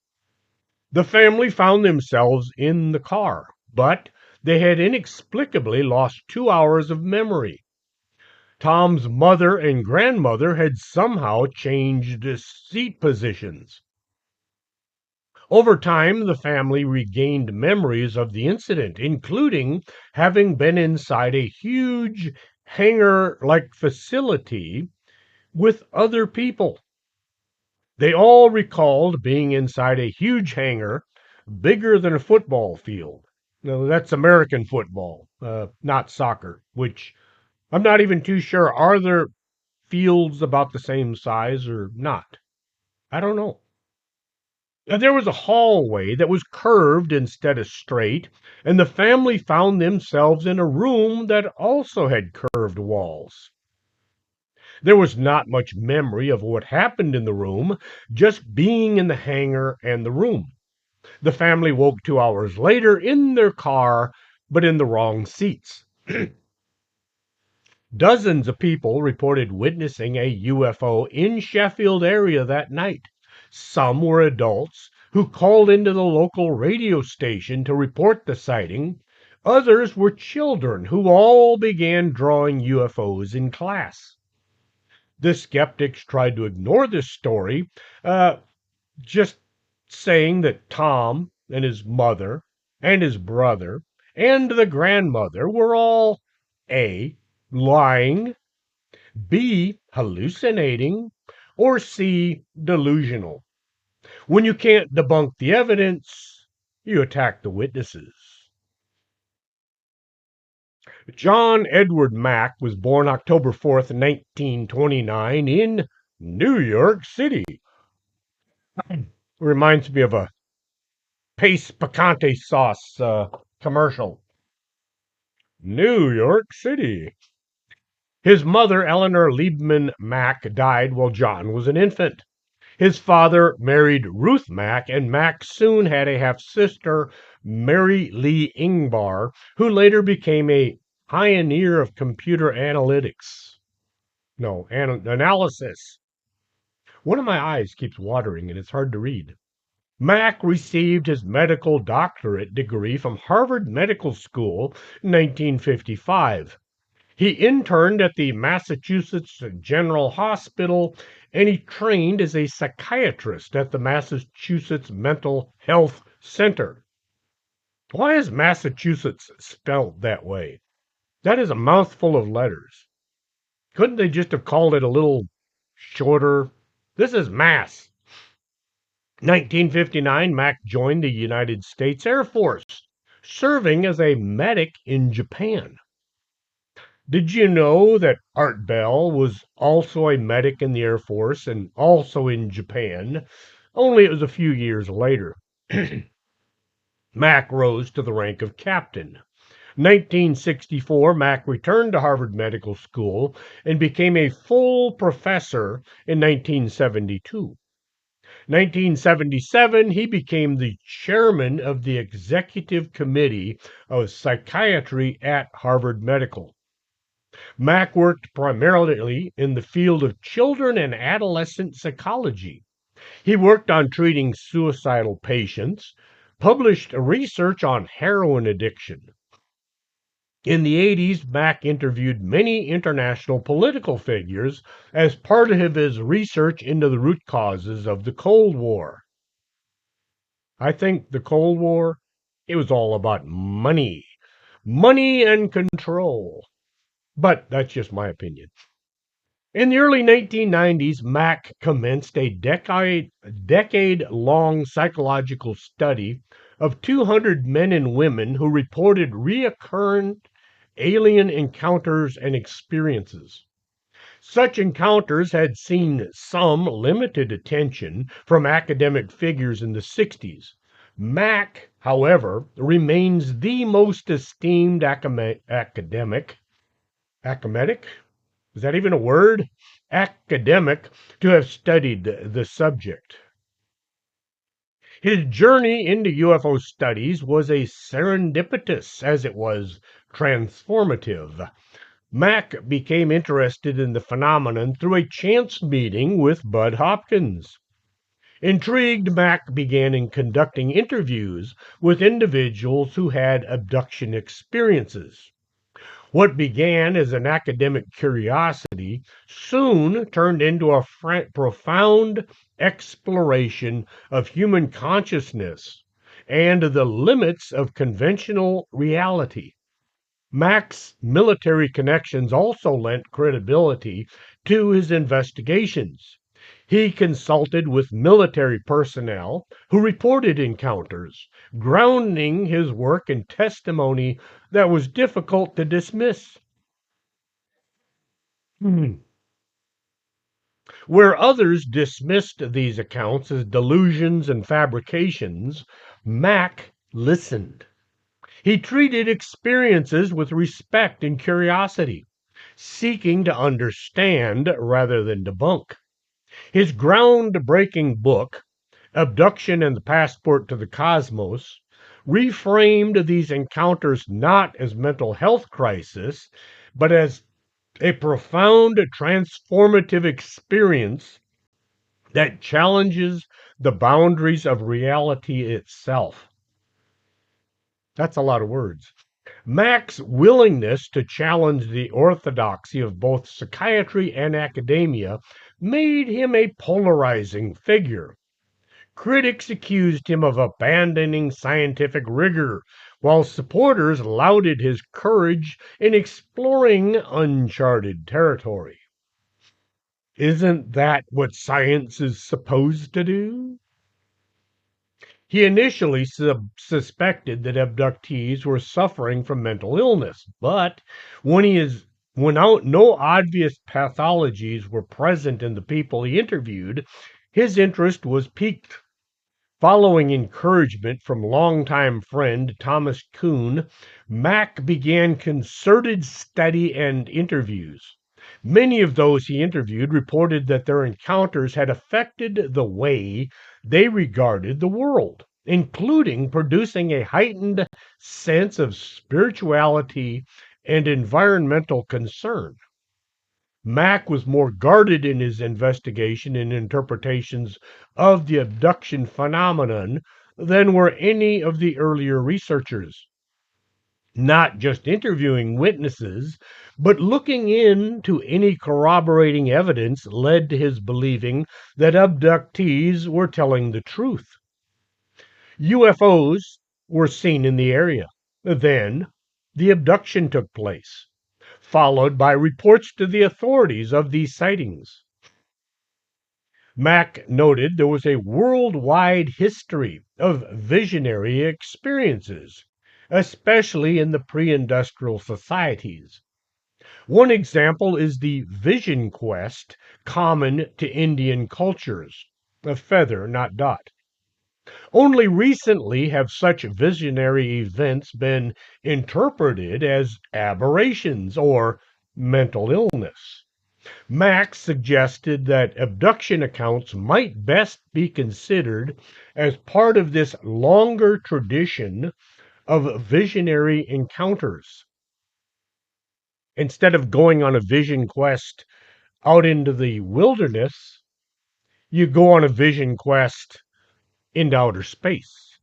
The family found themselves in the car, but they had inexplicably lost 2 hours of memory. Tom's mother and grandmother had somehow changed seat positions. Over time, the family regained memories of the incident, including having been inside a huge hangar like facility with other people. They all recalled being inside a huge hangar bigger than a football field. Now, that's American football, not soccer, which I'm not even too sure. Are there fields about the same size or not? I don't know. There was a hallway that was curved instead of straight, and the family found themselves in a room that also had curved walls. There was not much memory of what happened in the room, just being in the hangar and the room. The family woke 2 hours later in their car, but in the wrong seats. Dozens of people reported witnessing a UFO in Sheffield area that night. Some were adults who called into the local radio station to report the sighting. Others were children who all began drawing UFOs in class. The skeptics tried to ignore this story, just saying that Tom and his mother and his brother and the grandmother were all A, lying, B, hallucinating, or C, delusional. When you can't debunk the evidence, you attack the witnesses. John Edward Mack was born October 4th, 1929, in New York City. Reminds me of a Pace Picante sauce commercial. New York City. His mother, Eleanor Liebman Mack, died while John was an infant. His father married Ruth Mack, and Mack soon had a half sister, Mary Lee Ingbar, who later became a pioneer of computer analytics. No, analysis. One of my eyes keeps watering and it's hard to read. Mack received his medical doctorate degree from Harvard Medical School in 1955. He interned at the Massachusetts General Hospital and he trained as a psychiatrist at the Massachusetts Mental Health Center. Why is Massachusetts spelled that way? That is a mouthful of letters. Couldn't they just have called it a little shorter? This is Mass. 1959, Mack joined the United States Air Force, serving as a medic in Japan. Did you know that Art Bell was also a medic in the Air Force and also in Japan? Only it was a few years later. Mack rose to the rank of captain. 1964, Mack returned to Harvard Medical School and became a full professor in 1972. 1977, he became the chairman of the Executive Committee of Psychiatry at Harvard Medical. Mack worked primarily in the field of children and adolescent psychology. He worked on treating suicidal patients, published research on heroin addiction. In the 80s, Mack interviewed many international political figures as part of his research into the root causes of the Cold War. I think the Cold War, it was all about money, money and control. But that's just my opinion. In the early 1990s, Mack commenced a decade-long psychological study of 200 men and women who reported recurrent alien encounters and experiences. Such encounters had seen some limited attention from academic figures in the 60s. Mack, however, remains the most esteemed academic. Is that even a word? Academic to have studied the subject. His journey into UFO studies was as serendipitous as it was transformative. Mack became interested in the phenomenon through a chance meeting with Bud Hopkins. Intrigued, Mack began in conducting interviews with individuals who had abduction experiences. What began as an academic curiosity soon turned into a profound exploration of human consciousness and the limits of conventional reality. Mack's military connections also lent credibility to his investigations. He consulted with military personnel who reported encounters, grounding his work in testimony that was difficult to dismiss. Hmm. Where others dismissed these accounts as delusions and fabrications, Mack listened. He treated experiences with respect and curiosity, seeking to understand rather than debunk. His groundbreaking book, Abduction and the Passport to the Cosmos, reframed these encounters not as mental health crisis, but as a profound transformative experience that challenges the boundaries of reality itself. That's a lot of words. Mack's willingness to challenge the orthodoxy of both psychiatry and academia made him a polarizing figure. Critics accused him of abandoning scientific rigor, while supporters lauded his courage in exploring uncharted territory. Isn't that what science is supposed to do? He initially suspected that abductees were suffering from mental illness, but when he is when no obvious pathologies were present in the people he interviewed, his interest was piqued. Following encouragement from longtime friend Thomas Kuhn, Mack began concerted study and interviews. Many of those he interviewed reported that their encounters had affected the way they regarded the world, including producing a heightened sense of spirituality and environmental concern. Mack was more guarded in his investigation and interpretations of the abduction phenomenon than were any of the earlier researchers. Not just interviewing witnesses, but looking into any corroborating evidence led to his believing that abductees were telling the truth. UFOs were seen in the area. Then, the abduction took place, followed by reports to the authorities of these sightings. Mack noted there was a worldwide history of visionary experiences, especially in the pre industrial societies. One example is the vision quest common to Indian cultures, a feather, not dot. Only recently have such visionary events been interpreted as aberrations or mental illness. Max suggested that abduction accounts might best be considered as part of this longer tradition of visionary encounters. Instead of going on a vision quest out into the wilderness, you go on a vision quest into outer space.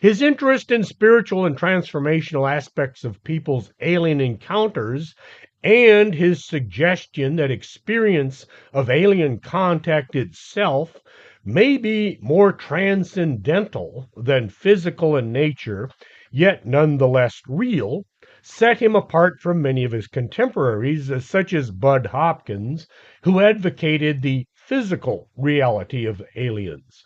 His interest in spiritual and transformational aspects of people's alien encounters and his suggestion that experience of alien contact itself may be more transcendental than physical in nature, yet nonetheless real, set him apart from many of his contemporaries, such as Bud Hopkins, who advocated the physical reality of aliens.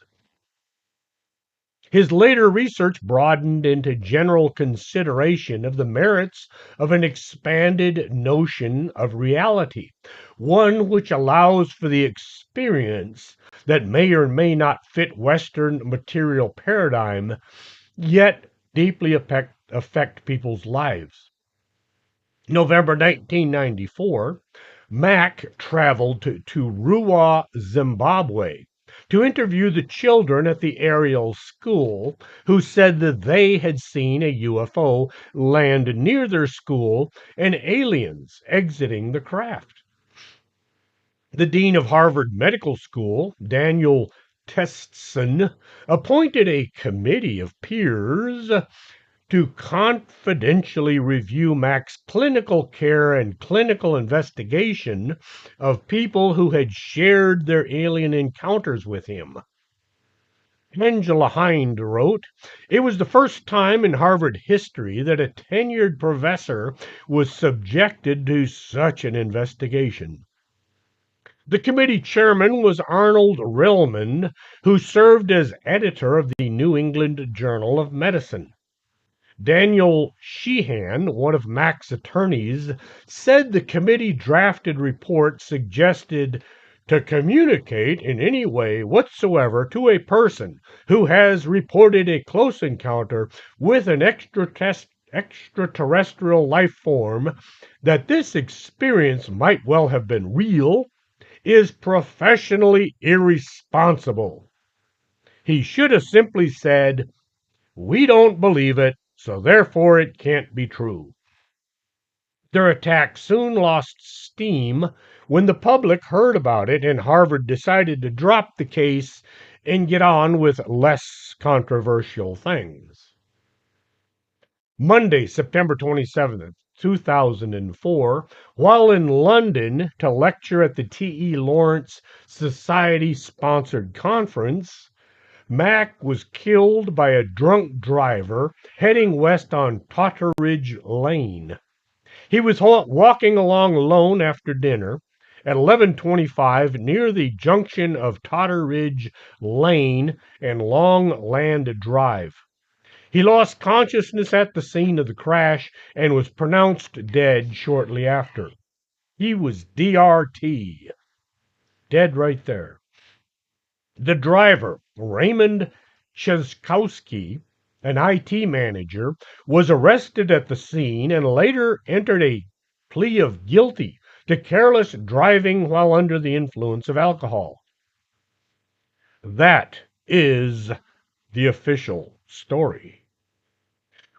His later research broadened into general consideration of the merits of an expanded notion of reality, one which allows for the experience that may or may not fit Western material paradigm, yet deeply affect people's lives. November 1994, Mack traveled to Ruwa, Zimbabwe, to interview the children at the Ariel school who said that they had seen a UFO land near their school and aliens exiting the craft. The dean of Harvard Medical School, Daniel Testson, appointed a committee of peers to confidentially review Mac's clinical care and clinical investigation of people who had shared their alien encounters with him. Angela Hind wrote, "It was the first time in Harvard history that a tenured professor was subjected to such an investigation." The committee chairman was Arnold Rillman, who served as editor of the New England Journal of Medicine. Daniel Sheehan, one of Mac's attorneys, said the committee drafted report suggested to communicate in any way whatsoever to a person who has reported a close encounter with an extraterrestrial life form that this experience might well have been real is professionally irresponsible. He should have simply said, "We don't believe it, so therefore it can't be true." Their attack soon lost steam when the public heard about it and Harvard decided to drop the case and get on with less controversial things. Monday, September 27th, 2004, while in London to lecture at the T.E. Lawrence Society-sponsored conference, Mac was killed by a drunk driver heading west on Totteridge Lane. He was walking along alone after dinner at 11:25 near the junction of Totteridge Lane and Longland Drive. He lost consciousness at the scene of the crash and was pronounced dead shortly after. He was DRT. Dead right there. The driver, Raymond Cheskowski, an IT manager, was arrested at the scene and later entered a plea of guilty to careless driving while under the influence of alcohol. That is the official story.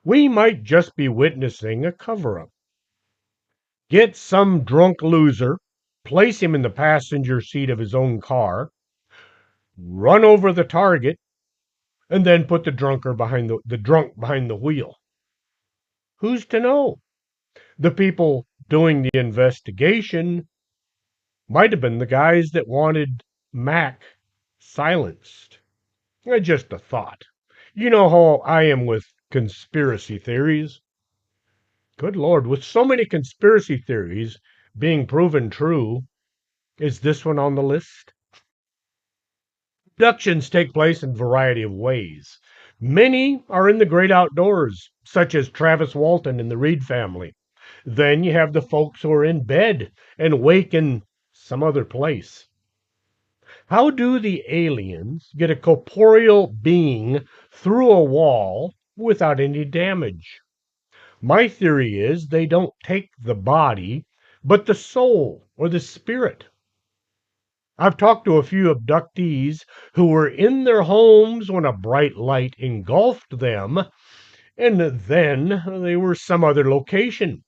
We might just be witnessing a cover-up. Get some drunk loser, place him in the passenger seat of his own car, run over the target, and then put the drunk behind the wheel. Who's to know? The people doing the investigation might have been the guys that wanted Mac silenced. Just a thought. You know how I am with conspiracy theories. Good Lord, with so many conspiracy theories being proven true, is this one on the list? Abductions take place in a variety of ways. Many are in the great outdoors, such as Travis Walton and the Reed family. Then you have the folks who are in bed and wake in some other place. How do the aliens get a corporeal being through a wall without any damage? My theory is they don't take the body, but the soul or the spirit. I've talked to a few abductees who were in their homes when a bright light engulfed them, and then they were some other location,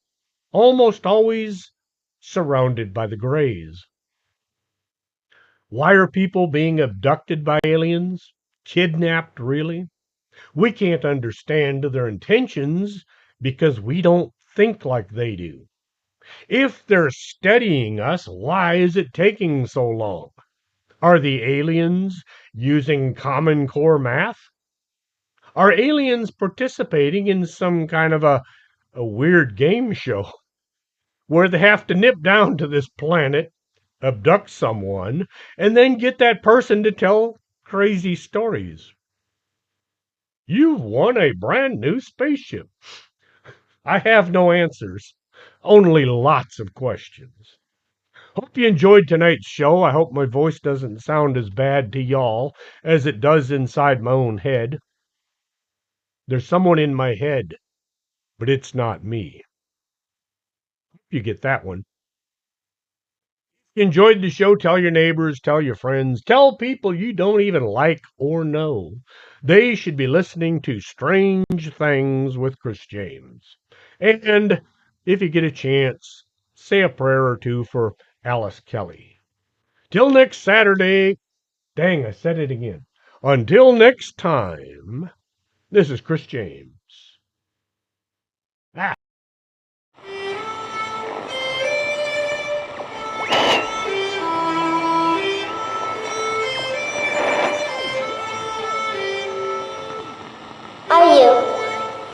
almost always surrounded by the grays. Why are people being abducted by aliens? Kidnapped, really? We can't understand their intentions because we don't think like they do. If they're studying us, why is it taking so long? Are the aliens using Common Core math? Are aliens participating in some kind of a weird game show where they have to nip down to this planet, abduct someone, and then get that person to tell crazy stories? You've won a brand new spaceship. I have no answers, only lots of questions. Hope you enjoyed tonight's show. I hope my voice doesn't sound as bad to y'all as it does inside my own head. There's someone in my head, but it's not me. You get that one. Enjoyed the show? Tell your neighbors, tell your friends, tell people you don't even like or know. They should be listening to Strange Things with Chris James. And if you get a chance, say a prayer or two for Alice Kelly. Till next Saturday. Dang, I said it again. Until next time, this is Chris James. Ah.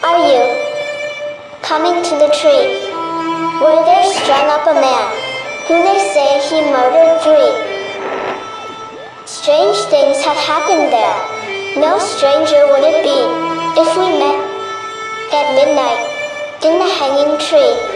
Are you coming to the tree where there's strung up a man who they say he murdered 3? Strange things have happened there. No stranger would it be if we met at midnight in the hanging tree.